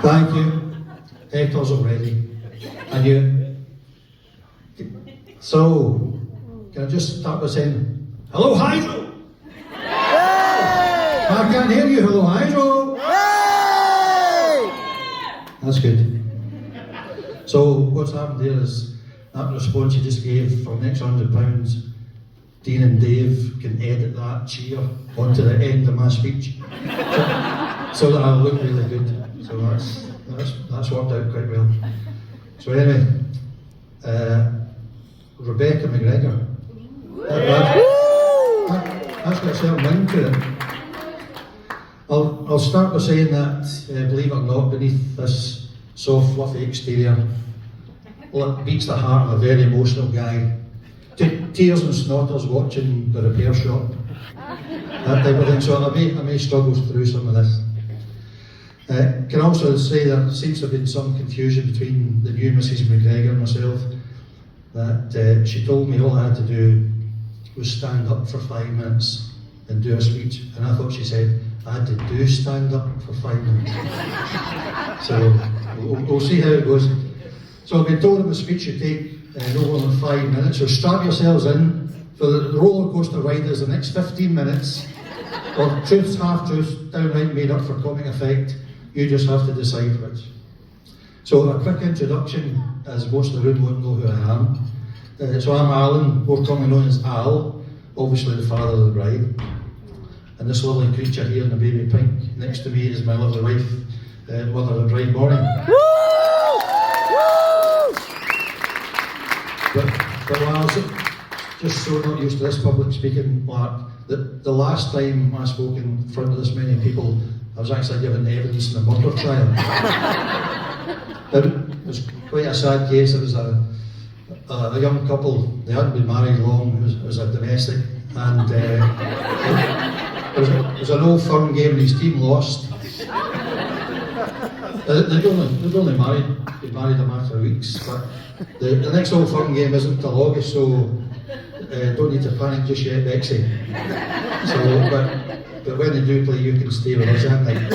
Thank you. Hector's already. And you. So, can I just start by saying, hello, Hydro? I can't hear you, hello, Hydro? That's good. So, what's happened there is that response you just gave for the next £100, Dean and Dave can edit that cheer onto the end of my speech. So that I'll look really good. So that's worked out quite well. So anyway, Rebecca McGregor. That's got a certain ring to it. I'll start by saying that, believe it or not, beneath this soft, fluffy exterior, well, it beats the heart of a very emotional guy. Tears and snotters watching the repair shop. That type of thing. So I may struggle through some of this. Can also say there seems to have been some confusion between the new Mrs. McGregor and myself. That she told me all I had to do was stand up for 5 minutes and do a speech, and I thought she said I had to do stand up for 5 minutes. So we'll see how it goes. So I've been told in the speech you take no more than 5 minutes, so strap yourselves in for the roller coaster ride. There's the next 15 minutes of truths, half-truths, downright made up for comic effect. You just have to decide which. So a quick introduction, as most of the room won't know who I am. So I'm Alan, more commonly known as Al, obviously the father of the bride. And this lovely creature here in the baby pink next to me is my lovely wife, mother of the bride morning. But while I was just so not used to this public speaking, Mark, the last time I spoke in front of this many people, I was actually given evidence in a murder trial. It was quite a sad case. It was a young couple, they hadn't been married long, it was a domestic, and it was an old firm game and his team lost. They'd only been married a matter of weeks, but the next old firm game isn't till August, so don't need to panic just yet, Bexy. So, but when they do play, you can stay with us that night.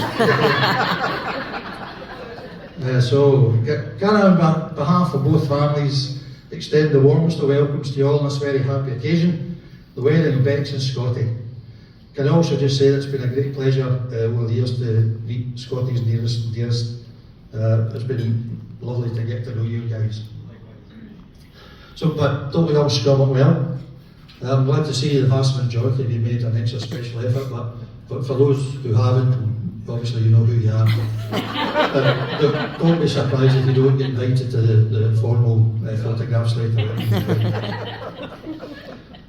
So, can I, on behalf of both families, extend the warmest of welcomes to you all on this very happy occasion, the wedding of Bex and Scotty. Can I also just say that it's been a great pleasure over the years to meet Scotty's nearest and dearest. It's been lovely to get to know you guys. So, but don't we all scrub it well? I'm glad to see the vast majority of you made an extra special effort, but for those who haven't, obviously you know who you are. Don't be surprised if you don't get invited to the formal photographs later.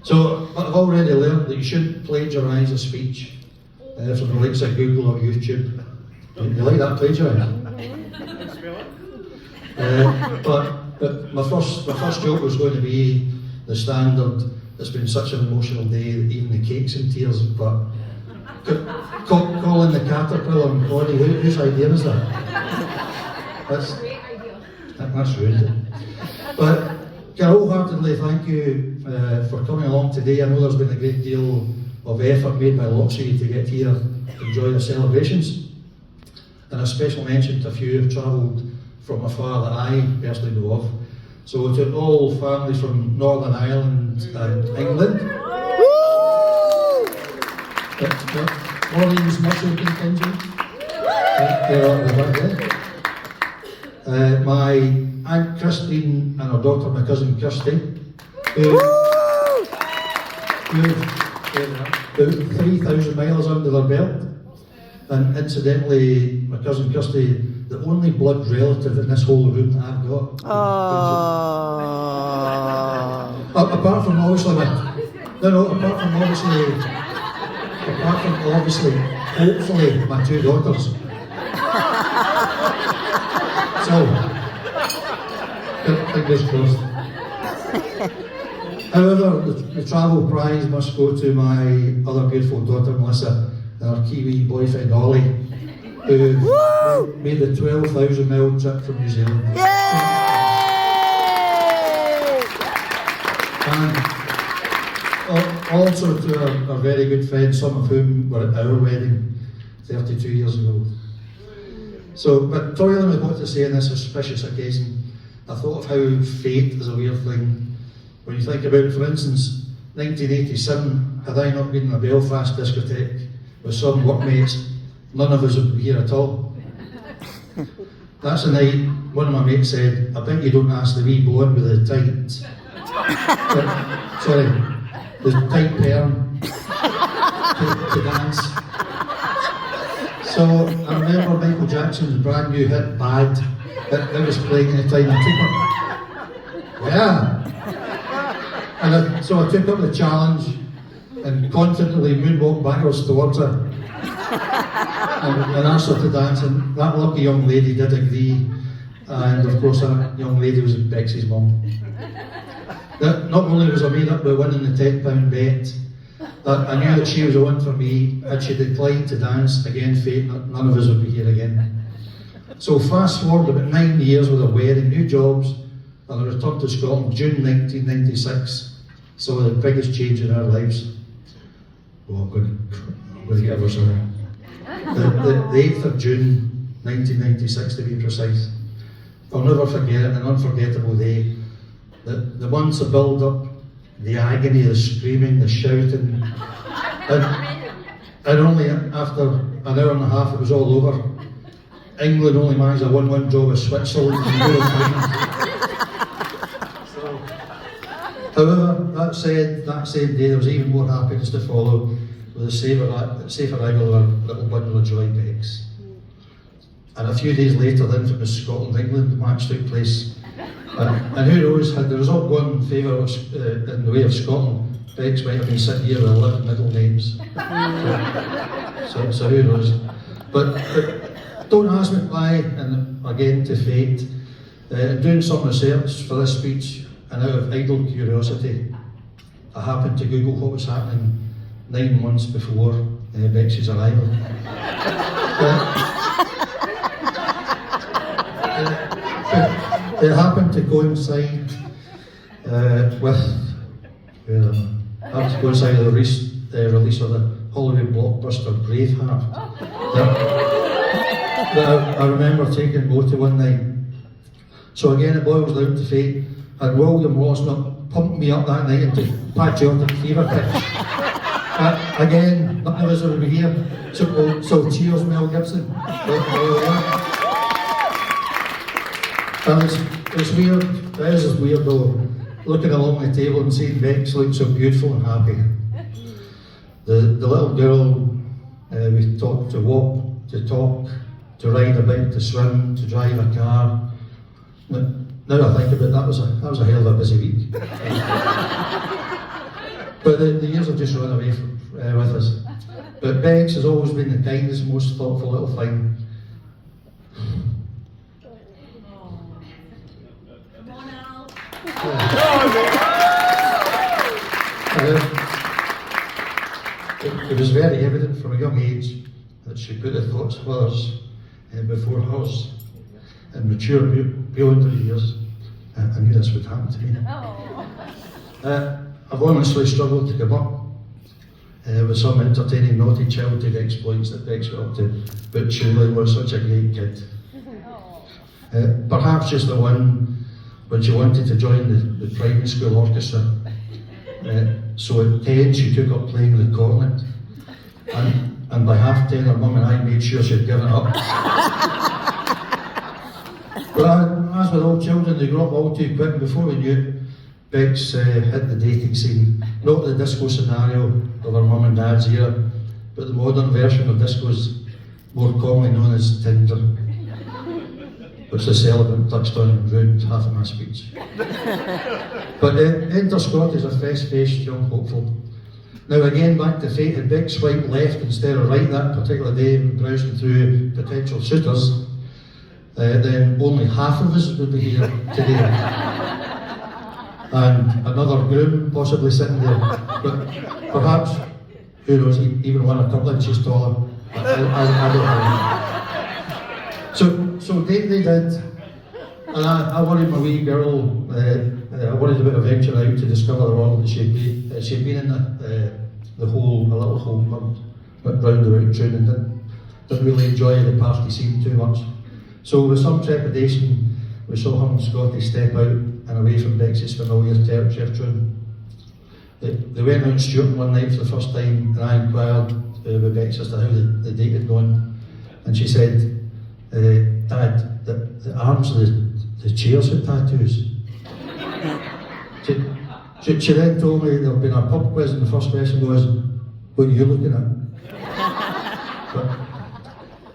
So, I've already learned that you shouldn't plagiarise a speech from the likes of Google or YouTube. You like that plagiarism? But my first joke was going to be the standard. It's been such an emotional day that even the cake's in tears. But calling the caterpillar and Connie, whose idea is that? That's a great idea. That's rude. But can I wholeheartedly thank you for coming along today. I know there's been a great deal of effort made by lots of you to get here to enjoy the celebrations. And a special mention to a few who've travelled from afar that I personally know of. So to all families from Northern Ireland and England. Orleans Muscle contingent. They're on the back there. My Aunt Christine and her daughter, my cousin Kirsty, who've 3,000 miles under their belt. And incidentally, my cousin Kirsty, the only blood relative in this whole room that I've got. Apart from obviously, hopefully, my 2 daughters. So, fingers crossed. However, the travel prize must go to my other beautiful daughter, Melissa, and her Kiwi boyfriend, Ollie, who made the 12,000-mile trip from New Zealand. Yay! And also to our very good friends, some of whom were at our wedding 32 years ago. So, but toiling with what to say on this auspicious occasion, I thought of how fate is a weird thing. When you think about, for instance, 1987, had I not been in a Belfast discotheque with some workmates, none of us would be here at all. That's the night one of my mates said, I bet you don't ask the wee boy with the tight, sorry, the tight perm to dance. So I remember Michael Jackson's brand new hit, Bad, that was playing at the time. I took her, yeah. And so I took up the challenge and confidently moonwalked backwards towards her and asked her to dance, and that lucky young lady did agree, and of course that young lady was Bexy's mum. Not only was I made up by winning the £10 bet, I knew that she was the one for me. Had she declined to dance, again fate, none of us would be here again. So fast forward about 9 years with a wedding, new jobs, and a return to Scotland, June 1996, saw the biggest change in our lives. Oh, I'm going to get ever so wrong. The 8th of June 1996 to be precise. I'll never forget it, an unforgettable day. The months of build up, the agony, the screaming, the shouting, and only after an hour and a half it was all over. England only managed a 1-1 draw with Switzerland in the Euro final. However, that said, that same day there was even more happiness to follow with the safe arrival of our little bundle of joy bags. And a few days later, the infamous Scotland-England match took place. And who knows, had the result gone in favour of, in the way of Scotland, Bex might have been sitting here with 11 middle names. So who knows. But don't ask me why, and again to fate. Doing some research for this speech, and out of idle curiosity, I happened to Google what was happening 9 months before Bexy's arrival. It happened to coincide with the release of the Hollywood blockbuster Braveheart. That I remember taking Mo to one night. So again, it boils down to fate. And William Wallace not pumped me up that night into patriotic fever pitch. Again, none of us will be here. So cheers, Mel Gibson. And it's weird, it is weird though, looking along the table and seeing Bex look so beautiful and happy. The little girl we taught to walk, to talk, to ride a bike, to swim, to drive a car. Now I think about it, that was a hell of a busy week. But the years have just run away with us. But Bex has always been the kindest, most thoughtful little thing. It was very evident from a young age that she put the thoughts of others before hers, and matured beyond her years. I knew this would happen to me. I've honestly struggled to come up with some entertaining naughty childhood exploits that Bex got up to, but Shirley was such a great kid. Perhaps just the one when she wanted to join the primary school orchestra. So at 10 she took up playing the cornet, and by half 10 her mum and I made sure she'd given up. But as with all children, they grow up all too quick, and before we knew it, Bex hit the dating scene. Not the disco scenario of her mum and dad's era, but the modern version of discos, more commonly known as Tinder, which the celebrant touched on and ruined half of my speech. But enter Scott is a fresh-faced young hopeful. Now again, back to fate, had Bex swiped left instead of right that particular day when browsing through potential suitors, then only half of us would be here today. And another groom possibly sitting there. But perhaps, who knows, even one a couple inches taller. I don't know. So they did, And I worried my wee girl, I worried about her venture out to discover the world that she'd been in the whole, a little home, went round about June and didn't really enjoy the party scene too much. So with some trepidation, we saw him and Scotty step out and away from Bex's familiar chef tune. They went out in Sturton one night for the first time, and I inquired with Bex as to how the date had gone. And she said, Dad, the arms of the chairs had tattoos. She then told me there had been a pub quiz, and the first question was, what are you looking at?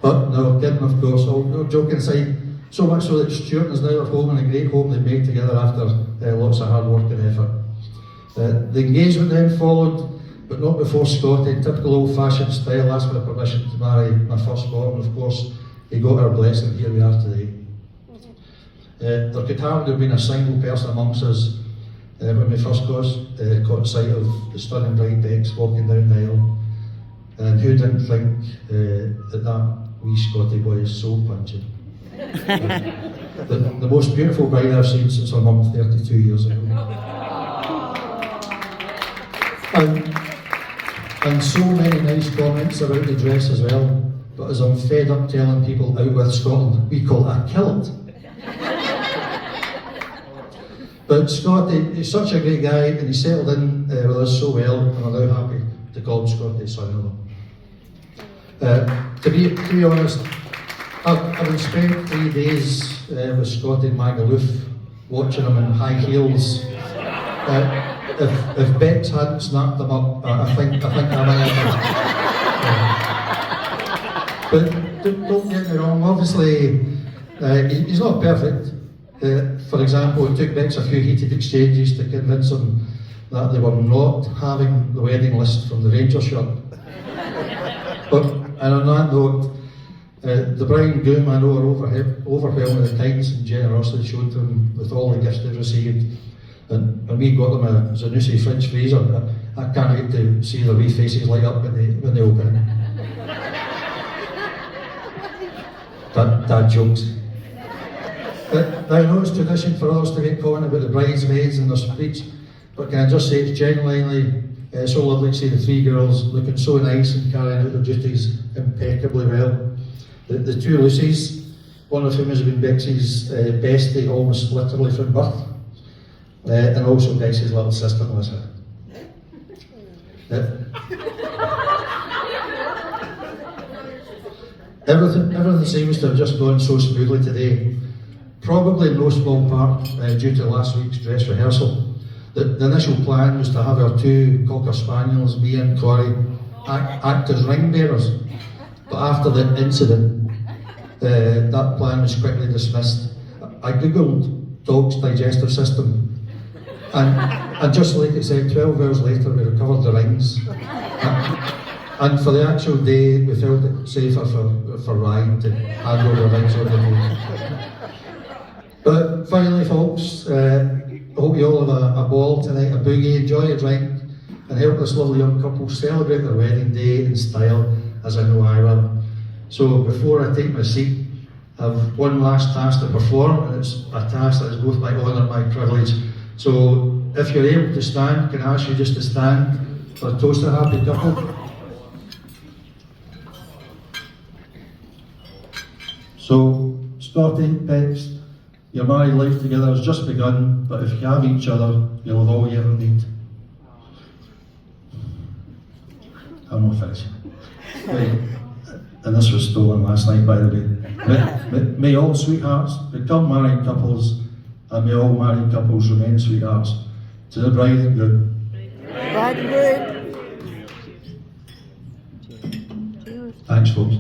But no, kidding of course, all joking aside, so much so that Sturton is now at home, and a great home they made together after lots of hard work and effort. The engagement then followed, but not before Scotty, in typical old-fashioned style, asked for permission to marry my firstborn. Of course, he got our blessing, here we are today. There could hardly have been a single person amongst us when we first caught sight of the stunning bride Bex walking down the aisle. And who didn't think that wee Scotty boy is soul punching? The most beautiful bride I've seen since her mum 32 years ago. And so many nice comments about the dress as well, but as I'm fed up telling people out with Scotland, we call it a kilt. But Scotty is such a great guy, and he settled in with us so well, and I'm now happy to call him Scotty son-in-law. To be honest, having spent 3 days with Scotty in Magaluf, watching him in high heels, if Bex hadn't snapped them up, I think I might have. But don't get me wrong, obviously he's not perfect. For example, it took Bex a few heated exchanges to convince him that they were not having the wedding list from the Rangers shirt. And on that note, the bride and groom, I know, are overwhelmed with the kindness and generosity shown to them with all the gifts they've received. And we got them a Zanussi fridge freezer. I can't wait to see their wee faces light up when they open it. Dad jokes. Now I know it's tradition for others to get comment about the bridesmaids and their speech, but can I just say it's genuinely so lovely to see the 3 girls looking so nice and carrying out their duties impeccably well. The 2 Lucys, one of whom has been Bex's bestie almost literally from birth. And also Bex's little sister, Melissa. Everything seems to have just gone so smoothly today. Probably in no small part due to last week's dress rehearsal. The initial plan was to have our 2 Cocker Spaniels, me and Corey, act as ring bearers. But after the incident, that plan was quickly dismissed. I googled dog's digestive system. And just like it said, 12 hours later we recovered the rings. And for the actual day, we felt it safer for Ryan to hand over the rings on the day. But finally, folks, I hope you all have a ball tonight, a boogie, enjoy a drink, and help this lovely young couple celebrate their wedding day in style, as I know I will. So before I take my seat, I have one last task to perform, and it's a task that is both my honour and my privilege. So if you're able to stand, can I ask you just to stand for a toast to a happy couple? So, Scotty, Bex, your married life together has just begun, but if you have each other, you'll have all you ever need. I'm not finishing. Right. And this was stolen last night, by the way. May all sweethearts become married couples, and may all married couples remain sweethearts. To the bride and groom. Bride and groom. Thanks, folks.